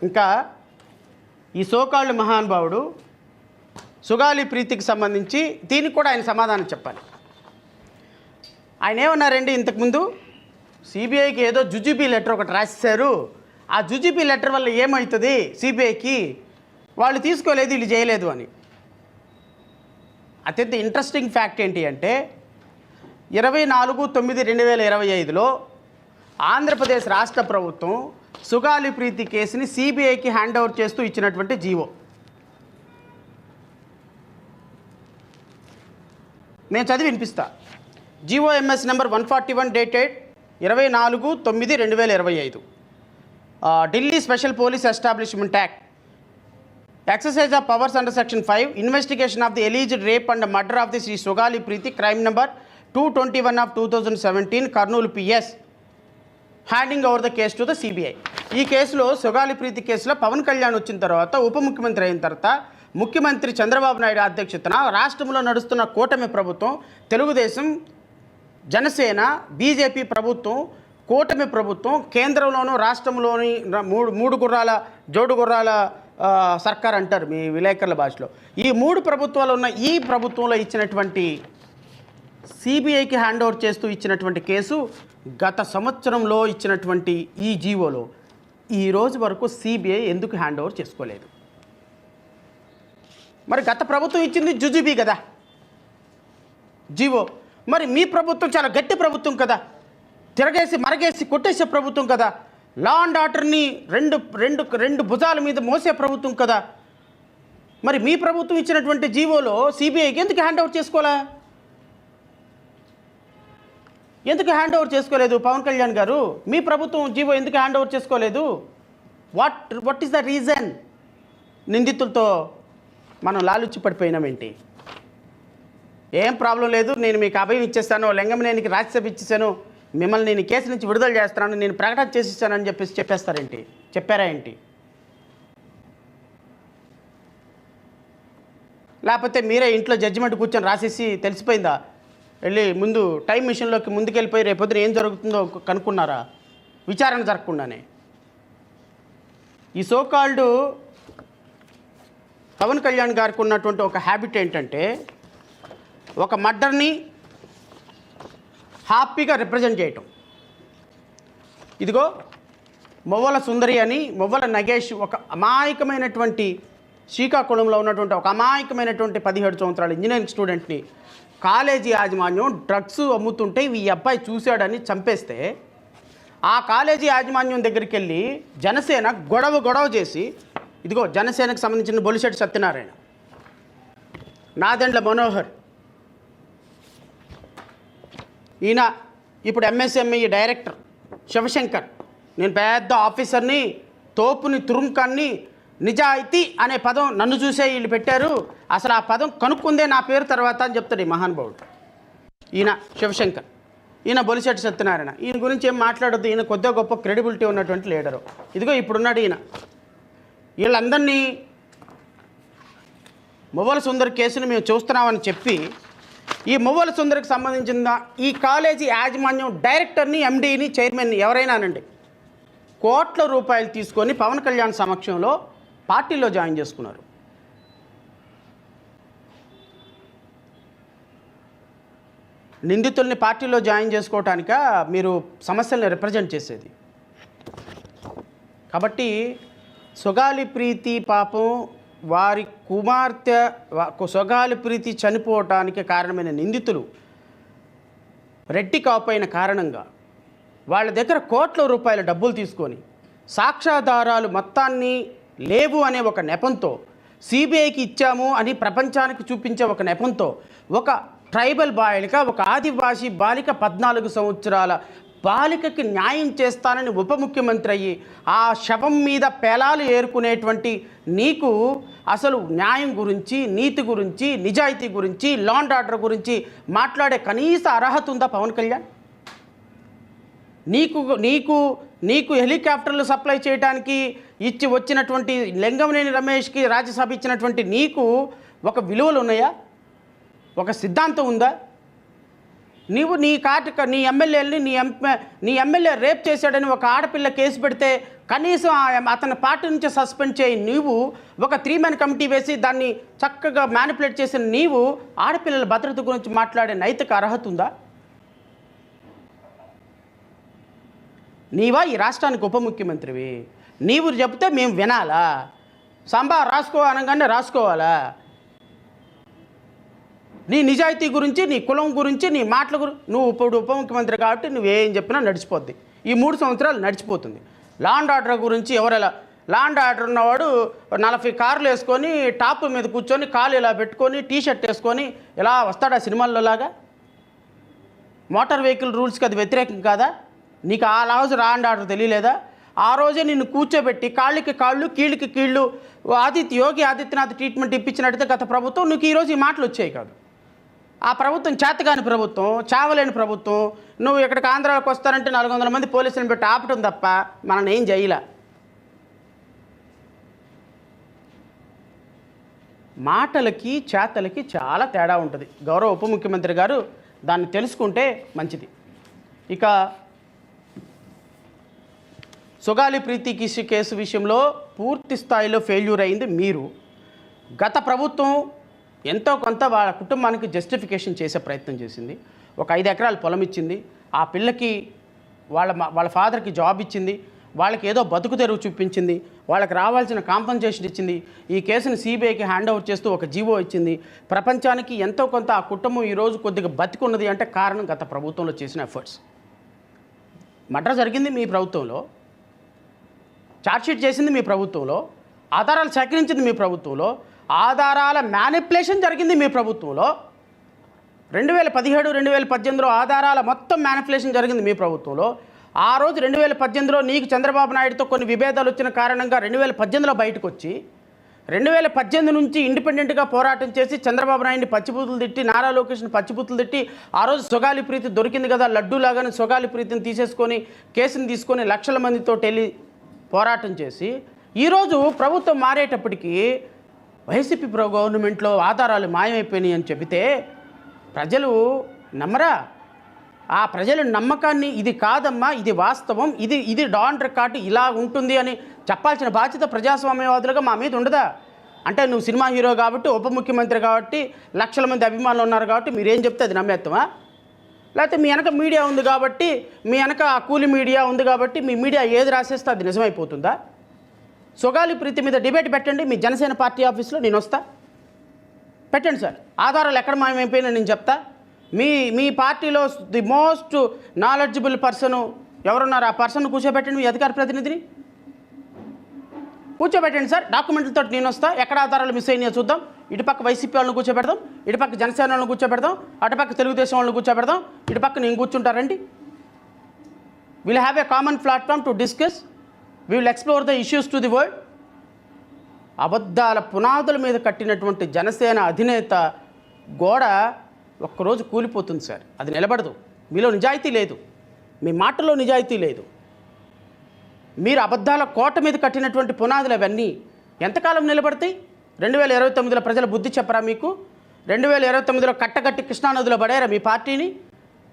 ఇంకా ఈ సోకాళ్ళు మహానుభావుడు సుగాలి ప్రీతికి సంబంధించి దీనికి కూడా ఆయన సమాధానం చెప్పాలి. ఆయన ఏమన్నారండి, ఇంతకుముందు సిబిఐకి ఏదో జుజుబీ లెటర్ ఒకటి రాసేశారు, ఆ జుజుబీ లెటర్ వల్ల ఏమవుతుంది సిబిఐకి, వాళ్ళు తీసుకోలేదు వీళ్ళు చేయలేదు అని. అత్యంత ఇంట్రెస్టింగ్ ఫ్యాక్ట్ ఏంటి అంటే 24/9/2025లో ఆంధ్రప్రదేశ్ రాష్ట్ర ప్రభుత్వం సుగాలి ప్రీతి కేసుని సిబిఐకి హ్యాండ్ ఓవర్ చేస్తూ ఇచ్చినటువంటి జీవో. నేను చదివి వినిపిస్తా. GO MS number 141 dated 24/9/2025. Delhi special police establishment act, exercise of powers under section 5, investigation of the alleged rape and murder of the Sri Sugali Preeti, crime number 221 of 2017, Kurnool PS, handing over the case to the CBI. ఈ కేసులో సుగాలి ప్రీతి కేసులో పవన్ కళ్యాణ్ వచ్చిన తర్వాత, ఉప ముఖ్యమంత్రి అయిన తర్వాత, ముఖ్యమంత్రి చంద్రబాబు నాయుడు అధ్యక్షతన రాష్ట్రంలో నడుస్తున్న కూటమి ప్రభుత్వం, తెలుగుదేశం, జనసేన, బీజేపీ ప్రభుత్వం, కూటమి ప్రభుత్వం, కేంద్రంలోనూ రాష్ట్రంలోని మూడు గుర్రాల జోడు గుర్రాల సర్కార్ అంటారు మీ విలేకరుల భాషలో, ఈ మూడు ప్రభుత్వాలు ఉన్న ఈ ప్రభుత్వంలో ఇచ్చినటువంటి సిబిఐకి హ్యాండ్ ఓవర్ చేస్తూ ఇచ్చినటువంటి కేసు గత సంవత్సరంలో ఇచ్చినటువంటి ఈ జీవోలో ఈ రోజు వరకు సిబిఐ ఎందుకు హ్యాండ్ ఓవర్ చేసుకోలేదు? మరి గత ప్రభుత్వం ఇచ్చింది జుజుబీ కదా జీవో, మరి మీ ప్రభుత్వం చాలా గట్టి ప్రభుత్వం కదా, తిరగేసి మరగేసి కొట్టేసే ప్రభుత్వం కదా, లా అండ్ ఆర్డర్ని రెండు భుజాల మీద మోసే ప్రభుత్వం కదా, మరి మీ ప్రభుత్వం ఇచ్చినటువంటి జీవోలో సిబిఐకి ఎందుకు హ్యాండ్ ఓవర్ చేసుకోవాలా? ఎందుకు హ్యాండ్ ఓవర్ చేసుకోలేదు పవన్ కళ్యాణ్ గారు? మీ ప్రభుత్వం జీవో ఎందుకు హ్యాండ్ ఓవర్ చేసుకోలేదు? What is the reason? నిందితులతో మనం లాలుచి పడిపోయినామేంటి? ఏం ప్రాబ్లం లేదు, నేను మీకు అభయం ఇచ్చేస్తాను, లింగమనేనికి రాజ్యసభ ఇచ్చేసాను, మిమ్మల్ని నేను కేసు నుంచి విడుదల చేస్తున్నాను, నేను ప్రకటన చేసిస్తానని చెప్పేస్తారేంటి? చెప్పారా ఏంటి? లేకపోతే మీరే ఇంట్లో జడ్జిమెంట్ కూర్చొని రాసేసి తెలిసిపోయిందా? వెళ్ళి ముందు టైం మిషన్లోకి ముందుకెళ్ళిపోయి రేపొద్దున ఏం జరుగుతుందో కనుక్కున్నారా? విచారణ జరగకుండానే. ఈ సోకాల్డ్ పవన్ కళ్యాణ్ గారికి ఉన్నటువంటి ఒక హ్యాబిట్ ఏంటంటే, ఒక మర్డర్ని హ్యాపీగా రిప్రజెంట్ చేయటం. ఇదిగో మొవ్వల సుందరి అని, మొవ్వల నగేష్ ఒక అమాయకమైనటువంటి, శ్రీకాకుళంలో ఉన్నటువంటి ఒక అమాయకమైనటువంటి 17 సంవత్సరాల ఇంజనీరింగ్ స్టూడెంట్ని కాలేజీ యాజమాన్యం డ్రగ్స్ అమ్ముతుంటే ఈ అబ్బాయి చూశాడని చంపేస్తే, ఆ కాలేజీ యాజమాన్యం దగ్గరికి వెళ్ళి జనసేన గొడవ చేసి, ఇదిగో జనసేనకు సంబంధించిన బొలిశెట్టి సత్యనారాయణ, నాదెండ్ల మనోహర్, ఈయన ఇప్పుడు ఎంఎస్ఎంఈ డైరెక్టర్ శివశంకర్, నేను పెద్ద ఆఫీసర్ని, తోపుని, తురుంకాన్ని, నిజాయితీ అనే పదం నన్ను చూసే వీళ్ళు పెట్టారు, అసలు ఆ పదం కనుక్కుందే నా పేరు తర్వాత అని చెప్తాడు ఈ మహానుభావుడు. ఈయన శివశంకర్, ఈయన బొలిశెట్టి సత్యనారాయణ. ఈయన గురించి ఏం మాట్లాడొద్దు, ఈయన కొద్దిగా గొప్ప క్రెడిబిలిటీ ఉన్నటువంటి లీడరు. ఇదిగో ఇప్పుడున్నాడు ఈయన. వీళ్ళందరినీ మొవ్వల సుందరి కేసును మేము చూస్తున్నామని చెప్పి, ఈ మొవ్వల సుందరికి సంబంధించిన ఈ కాలేజీ యాజమాన్యం డైరెక్టర్ని, ఎండీని, చైర్మన్ని ఎవరైనానండి కోట్ల రూపాయలు తీసుకొని పవన్ కళ్యాణ్ సమక్షంలో పార్టీలో జాయిన్ చేసుకున్నారు. నిందితుల్ని పార్టీలో జాయిన్ చేసుకోవటానిక మీరు సమస్యల్ని రిప్రజెంట్ చేసేది? కాబట్టి సుగాలి ప్రీతి పాపం వారి కుమార్తె సుగాలి ప్రీతి చనిపోవటానికి కారణమైన నిందితులు రెడ్డి కాపైన కారణంగా వాళ్ళ దగ్గర కోట్ల రూపాయల డబ్బులు తీసుకొని సాక్ష్యాధారాలు మొత్తాన్ని లేవు అనే ఒక నెపంతో, సిబిఐకి ఇచ్చాము అని ప్రపంచానికి చూపించే ఒక నెపంతో, ఒక ట్రైబల్ బాలిక, ఒక ఆదివాసీ బాలిక, 14 సంవత్సరాల బాలికకి న్యాయం చేస్తానని ఉప ముఖ్యమంత్రి అయ్యి ఆ శవం మీద పేలాలు ఏరుకునేటువంటి నీకు అసలు న్యాయం గురించి, నీతి గురించి, నిజాయితీ గురించి, లా అండ్ ఆర్డర్ గురించి మాట్లాడే కనీస అర్హత ఉందా పవన్ కళ్యాణ్? నీకు హెలికాప్టర్లు సప్లై చేయడానికి ఇచ్చి వచ్చినటువంటి లింగమనేని రమేష్కి రాజ్యసభ ఇచ్చినటువంటి నీకు ఒక విలువలు ఉన్నాయా? ఒక సిద్ధాంతం ఉందా? నీవు నీ ఎమ్మెల్యేని నీ ఎమ్మెల్యే రేప్ చేశాడని ఒక ఆడపిల్ల కేసు పెడితే కనీసం అతని పార్టీ నుంచి సస్పెండ్ చేయి నీవు ఒక 3-man కమిటీ వేసి దాన్ని చక్కగా మ్యానిపులేట్ చేసిన నీవు ఆడపిల్లల భద్రత గురించి మాట్లాడే నైతిక అర్హత ఉందా? నీవా ఈ రాష్ట్రానికి ఉప ముఖ్యమంత్రివి? నీవు చెబితే మేము వినాలా? సంబా రాసుకో అనగానే రాసుకోవాలా? నీ నిజాయితీ గురించి, నీ కులం గురించి, నీ మాటల గురించి నువ్వు ఇప్పుడు ఉప ముఖ్యమంత్రి కాబట్టి నువ్వేం చెప్పినా నడిచిపోద్ది. ఈ 3 సంవత్సరాలు నడిచిపోతుంది. లా అండ్ ఆర్డర్ గురించి ఎవరెలా? లా అండ్ ఆర్డర్ ఉన్నవాడు 40 కార్లు వేసుకొని టాప్ మీద కూర్చొని కాలు ఇలా పెట్టుకొని టీషర్ట్ వేసుకొని ఇలా వస్తాడా సినిమాల్లో లాగా? మోటార్ వెహికల్ రూల్స్కి అది వ్యతిరేకం కాదా? నీకు ఆ రోజు లా అండ్ ఆర్డర్ తెలియలేదా? ఆ రోజే నిన్ను కూర్చోబెట్టి కాళ్ళకి కాళ్ళు కీళ్ళకి కీళ్ళు యోగి ఆదిత్యనాథ్ ట్రీట్మెంట్ ఇప్పించినట్టయితే గత ప్రభుత్వం నీకు ఈరోజు ఈ మాటలు వచ్చాయి కాదు. ఆ ప్రభుత్వం చేతగాని ప్రభుత్వం, చావలేని ప్రభుత్వం. నువ్వు ఇక్కడికి ఆంధ్రాకి వస్తారంటే 400 మంది పోలీసులను పెట్టి ఆపటం తప్ప మనం ఏం చేయలే. మాటలకి చేతలకి చాలా తేడా ఉంటుంది. గౌరవ ఉప ముఖ్యమంత్రి గారు దాన్ని తెలుసుకుంటే మంచిది. ఇక సుగాలి ప్రీతి కేసు విషయంలో పూర్తి స్థాయిలో ఫెయిల్యూర్ అయింది మీరు. గత ప్రభుత్వం ఎంతో కొంత వాళ్ళ కుటుంబానికి జస్టిఫికేషన్ చేసే ప్రయత్నం చేసింది. ఒక 5 ఎకరాల పొలం ఇచ్చింది, ఆ పిల్లకి వాళ్ళ ఫాదర్కి జాబ్ ఇచ్చింది, వాళ్ళకి ఏదో బతుకు తెరువు చూపించింది, వాళ్ళకి రావాల్సిన కాంపన్సేషన్ ఇచ్చింది, ఈ కేసును సిబిఐకి హ్యాండ్ ఓవర్ చేస్తూ ఒక జీవో ఇచ్చింది. ప్రపంచానికి ఎంతో కొంత ఆ కుటుంబం ఈరోజు కొద్దిగా బతికున్నది అంటే కారణం గత ప్రభుత్వంలో చేసిన ఎఫర్ట్స్. మర్డర్ జరిగింది మీ ప్రభుత్వంలో, ఛార్జ్షీట్ చేసింది మీ ప్రభుత్వంలో, ఆధారాలు సేకరించింది మీ ప్రభుత్వంలో, ఆధారాల మ్యానిపులేషన్ జరిగింది మీ ప్రభుత్వంలో. 2017, 2018లో ఆధారాల మొత్తం మ్యానిపులేషన్ జరిగింది మీ ప్రభుత్వంలో. ఆ రోజు 2018లో నీకు చంద్రబాబు నాయుడుతో కొన్ని విభేదాలు వచ్చిన కారణంగా 2018లో బయటకు వచ్చి 2018 నుంచి ఇండిపెండెంట్గా పోరాటం చేసి చంద్రబాబు నాయుడిని పచ్చిబూతులు తిట్టి, నారా లోకేష్ని పచ్చిబూతులు తిట్టి, ఆ రోజు సుగాలి ప్రీతి దొరికింది కదా లడ్డూలాగానే సుగాలి ప్రీతిని తీసేసుకొని కేసుని తీసుకొని లక్షల మందితో పోరాటం చేసి ఈరోజు ప్రభుత్వం మారేటప్పటికీ వైసీపీ గవర్నమెంట్లో ఆధారాలు మాయమైపోయినాయి అని చెబితే ప్రజలు నమ్మరా? ఆ ప్రజల నమ్మకాన్ని ఇది కాదమ్మా, ఇది వాస్తవం, ఇది డాన్ రికార్డు ఇలా ఉంటుంది అని చెప్పాల్సిన బాధ్యత ప్రజాస్వామ్యవాదులుగా మా మీద ఉండదా? అంటే నువ్వు సినిమా హీరో కాబట్టి, ఉప ముఖ్యమంత్రి కాబట్టి, లక్షల మంది అభిమానులు ఉన్నారు కాబట్టి మీరేం చెప్తే అది నమ్మేస్తామా? లేకపోతే మీ వెనక మీడియా ఉంది కాబట్టి, మీ వెనక కూలి మీడియా ఉంది కాబట్టి మీ మీడియా ఏది రాసేస్తే అది నిజమైపోతుందా? సుగాలి ప్రీతి మీద డిబేట్ పెట్టండి మీ జనసేన పార్టీ ఆఫీస్లో, నేను వస్తా. పెట్టండి సార్, ఆధారాలు ఎక్కడ మాయమైపోయినా నేను చెప్తా. మీ పార్టీలో ది మోస్ట్ నాలెడ్జబుల్ పర్సన్ ఎవరున్నారు? ఆ పర్సన్ కూర్చోబెట్టండి, మీ అధికార ప్రతినిధిని కూర్చోబెట్టండి సార్. డాక్యుమెంట్లతో నేను వస్తా. ఎక్కడ ఆధారాలు మిస్ అయినాయో చూద్దాం. ఇటుపక్క వైసీపీ వాళ్ళని కూర్చోబెడదాం, ఇటుపక్క జనసేన వాళ్ళని కూర్చోబెడదాం, అటుపక్క తెలుగుదేశం వాళ్ళని కూర్చోబెడదాం, ఇటుపక్క నేను కూర్చుంటారండి. Will have a common platform to discuss. We will explore the issues to the world. అబద్ధాల పునాదుల మీద కట్టినటువంటి జనసేన అధినేత గోడ ఒక్కరోజు కూలిపోతుంది సార్. అది నిలబడదు. మీలో నిజాయితీ లేదు, మీ మాటల్లో నిజాయితీ లేదు. మీరు అబద్ధాల కోట మీద కట్టినటువంటి పునాదులు అవన్నీ ఎంతకాలం నిలబడతాయి? 2029లో ప్రజల బుద్ధి చెప్పరా మీకు? 2029లో కట్టగట్టి కృష్ణానదిలో పడారా మీ పార్టీని?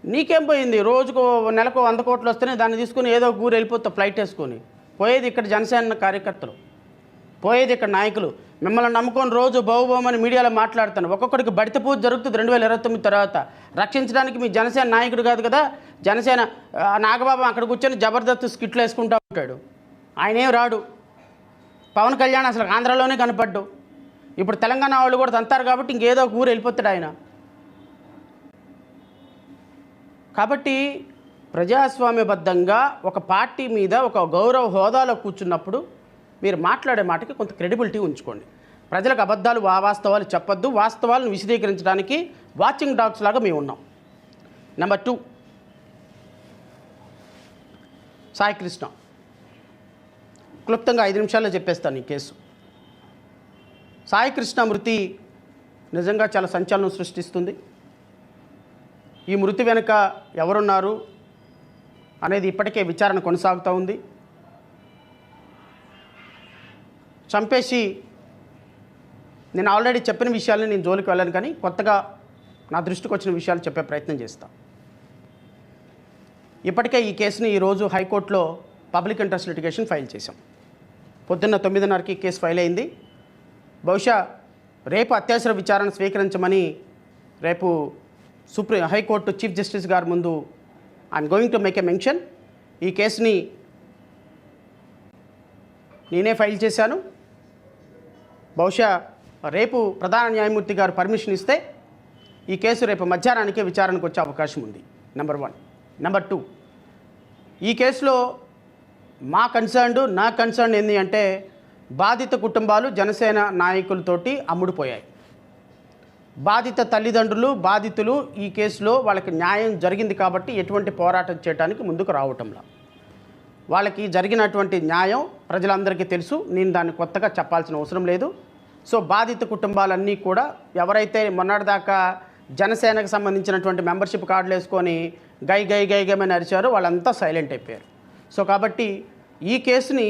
నీకేం పోయింది? రోజుకు నెలకు 100 కోట్లు వస్తేనే దాన్ని తీసుకుని ఏదో ఊరు వెళ్ళిపోతావు ఫ్లైట్ వేసుకొని. పోయేది ఇక్కడ జనసేన కార్యకర్తలు, పోయేది ఇక్కడ నాయకులు. మిమ్మల్ని నమ్ముకొని రోజు బావుబామని మీడియాలో మాట్లాడుతాను. ఒక్కొక్కడికి బడిత పూజ జరుగుతుంది 2029 తర్వాత. రక్షించడానికి మీ జనసేన నాయకుడు కాదు కదా. జనసేన నాగబాబు అక్కడ కూర్చొని జబర్దస్త్ స్కిట్లు వేసుకుంటూ ఉంటాడు. ఆయనేం రాడు. పవన్ కళ్యాణ్ అసలు ఆంధ్రాలోనే కనపడ్డు. ఇప్పుడు తెలంగాణ వాళ్ళు కూడా తంతారు కాబట్టి ఇంకేదో ఊరు వెళ్ళిపోతాడు ఆయన. కాబట్టి ప్రజాస్వామ్యబద్ధంగా ఒక పార్టీ మీద ఒక గౌరవ హోదాలో కూర్చున్నప్పుడు మీరు మాట్లాడే మాటకి కొంత క్రెడిబిలిటీ ఉంచుకోండి. ప్రజలకు అబద్ధాలు వాస్తవాలు చెప్పొద్దు. వాస్తవాలను విశదీకరించడానికి వాచింగ్ డాగ్స్ లాగా మేము ఉన్నాం. నెంబర్ 2, సాయి కృష్ణ. క్లుప్తంగా 5 నిమిషాల్లో చెప్పేస్తాను ఈ కేసు. సాయి కృష్ణ మృతి నిజంగా చాలా సంచలనం సృష్టిస్తుంది. ఈ మృతి వెనుక ఎవరున్నారు అనేది ఇప్పటికే విచారణ కొనసాగుతూ ఉంది. చంపేసి నేను ఆల్రెడీ చెప్పిన విషయాలని నేను జోలికి వెళ్ళాను, కానీ కొత్తగా నా దృష్టికి వచ్చిన విషయాలు చెప్పే ప్రయత్నం చేస్తాను. ఇప్పటికే ఈ కేసుని ఈరోజు హైకోర్టులో పబ్లిక్ ఇంట్రెస్ట్ లిటిగేషన్ ఫైల్ చేశాం. పొద్దున్న 9:30కి కేసు ఫైల్ అయింది. బహుశా రేపు అత్యవసర విచారణ స్వీకరించమని రేపు హైకోర్టు చీఫ్ జస్టిస్ గారి ముందు I'm going to make a mention. ఈ కేసుని నేనే ఫైల్ చేశాను. బహుశా రేపు ప్రధాన న్యాయమూర్తి గారు పర్మిషన్ ఇస్తే ఈ కేసు రేపు మధ్యాహ్నానికే విచారణకు వచ్చే అవకాశం ఉంది. నెంబర్ 1. నెంబర్ 2, ఈ కేసులో నా కన్సర్న్ ఏంటి అంటే బాధిత కుటుంబాలు జనసేన నాయకులతోటి అమ్ముడుపోయాయి. బాధిత తల్లిదండ్రులు బాధితులు ఈ కేసులో వాళ్ళకి న్యాయం జరిగింది కాబట్టి ఎటువంటి పోరాటం చేయడానికి ముందుకు రావటంలా. వాళ్ళకి జరిగినటువంటి న్యాయం ప్రజలందరికీ తెలుసు. నేను దాన్ని కొత్తగా చెప్పాల్సిన అవసరం లేదు. సో బాధిత కుటుంబాలన్నీ కూడా ఎవరైతే మొన్నటిదాకా జనసేనకు సంబంధించినటువంటి మెంబర్షిప్ కార్డులు వేసుకొని గైమని అరిచారో వాళ్ళంతా సైలెంట్ అయిపోయారు. సో కాబట్టి ఈ కేసుని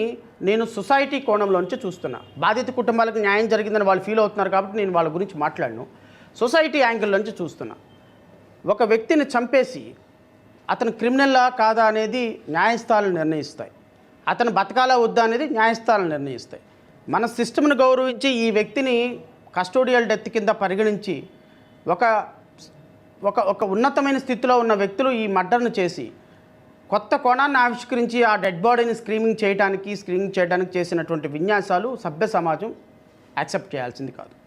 నేను సొసైటీ కోణంలోంచి చూస్తున్నా. బాధిత కుటుంబాలకు న్యాయం జరిగిందని వాళ్ళు ఫీల్ అవుతున్నారు కాబట్టి నేను వాళ్ళ గురించి మాట్లాడను. సొసైటీ యాంగిల్లోంచి చూస్తున్నా. ఒక వ్యక్తిని చంపేసి అతను క్రిమినల్లా కాదా అనేది న్యాయస్థానాలు నిర్ణయిస్తాయి. అతను బతకాలా వద్దా అనేది న్యాయస్థానాలు నిర్ణయిస్తాయి. మన సిస్టమ్ను గౌరవించి ఈ వ్యక్తిని కస్టోడియల్ డెత్ కింద పరిగణించి ఒక ఉన్నతమైన స్థితిలో ఉన్న వ్యక్తులు ఈ మర్డర్ను చేసి కొత్త కోణాన్ని ఆవిష్కరించి ఆ డెడ్ బాడీని స్క్రీనింగ్ చేయడానికి చేసినటువంటి విన్యాసాలు సభ్య సమాజం యాక్సెప్ట్ చేయాల్సింది కాదు.